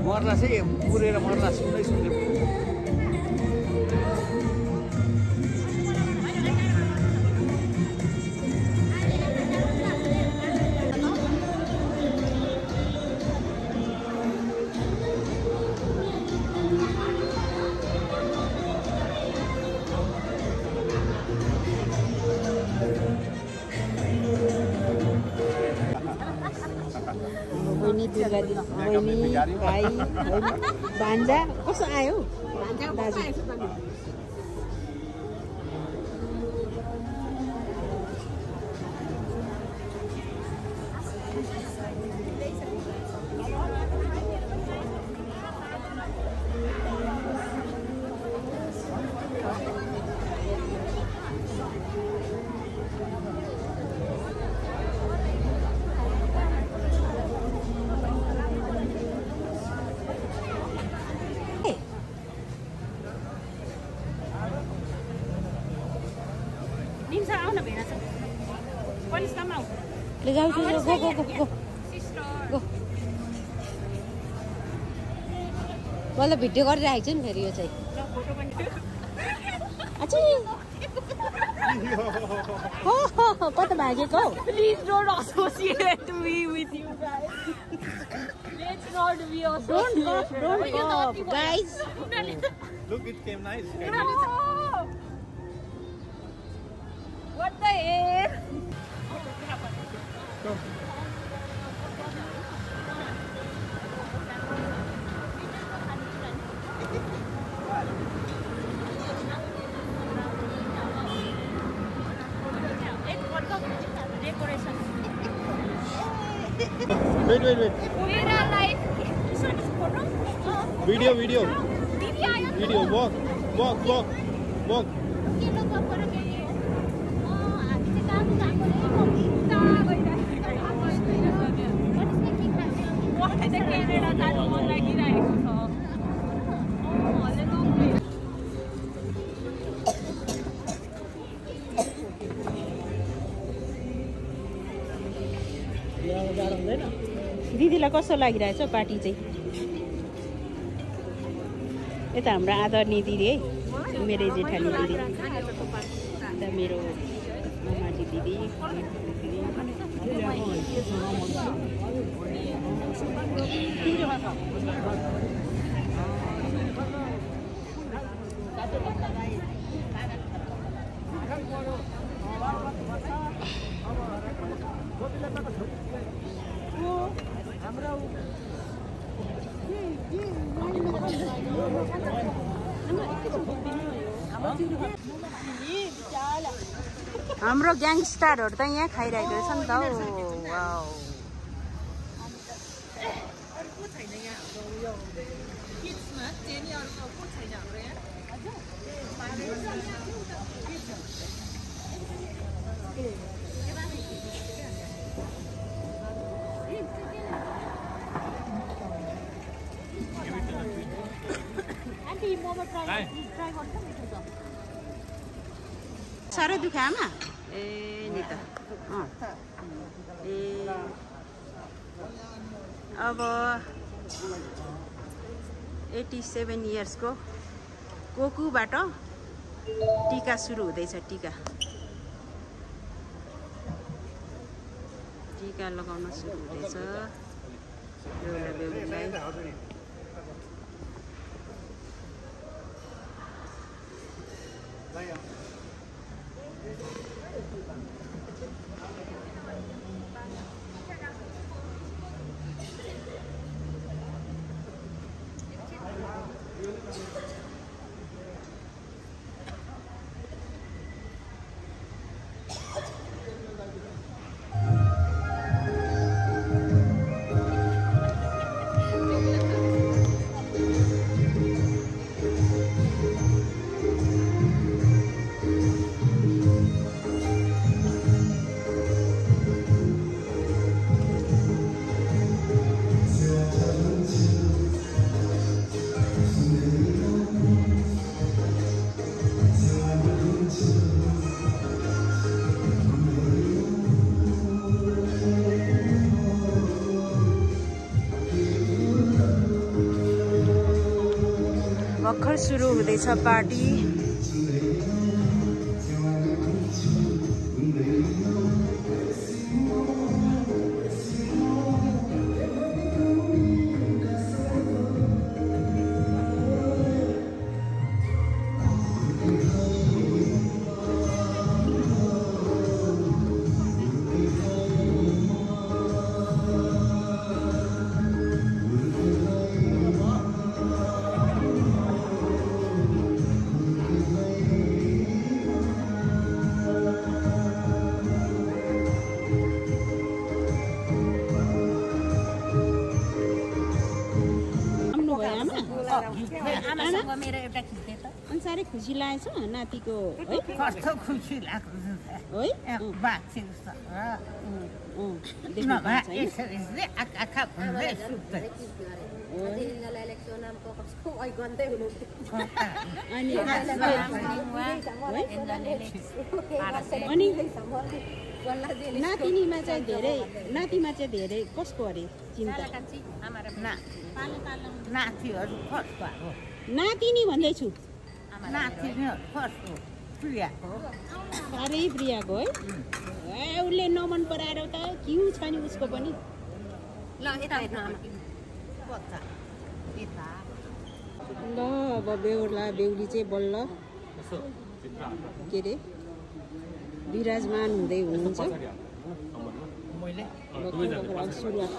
मर्ला चाहिँ पुरेर मर्ला सुन्दै सुन्दै बहिनी भाइ भान्जा कसो आयो दाजु मलाई भिडियो गरिरहेको छु नि फेरि यो चाहिँ कता भागेको Please don't associate me with you guys. Let's not be associated. Don't guys. Look, it came nice. No. What the heck? Wait. Where are like? This one is photo. Video. Video. Walk. के लोग पर गए हामी चाहिँ काम गएको रे Canada जानु मन लागिरहेको छ दिदीलाई कस्तो लागिरहेछ पार्टी चाहिँ यता हाम्रो आदरणीय दिदी है मेरो जेठानी दिदी यता मेरो मामाजी दिदी हाम्रो ग्याङस्टारहरु त यहाँ खाइरहेको रहेछ नि त वाउ साह्रै दुख्यो आमा ए नि त ए अब 87 इयर्सको कोकुबाट टीका सुरु हुँदैछ। टीका लगाउन सुरु हुँदैछ बेहुला बेहुलीलाई। भर्खर सुरु हुँदैछ पार्टी। मेरो एउटा खिच्दै त अनि साह्रै खुसी लागेछ नातिको है? कस्तो खुसी लाग्छ है बाछी अनि नातिनीमा चाहिँ धेरै कसको अरे चिन्ता? नातिहरू फर्स्ट भयो। नातिनी भन्दैछु। नातिनीहरू फर्स्ट हो प्रियाको। साह्रै प्रियाको है? उसले नमन पराएर त क्यु छ नि उसको पनि। ल अब बेहुला बेहुली चाहिँ बल्ल के अरे विराजमान हुँदै हुनुहुन्छ। सुरुवात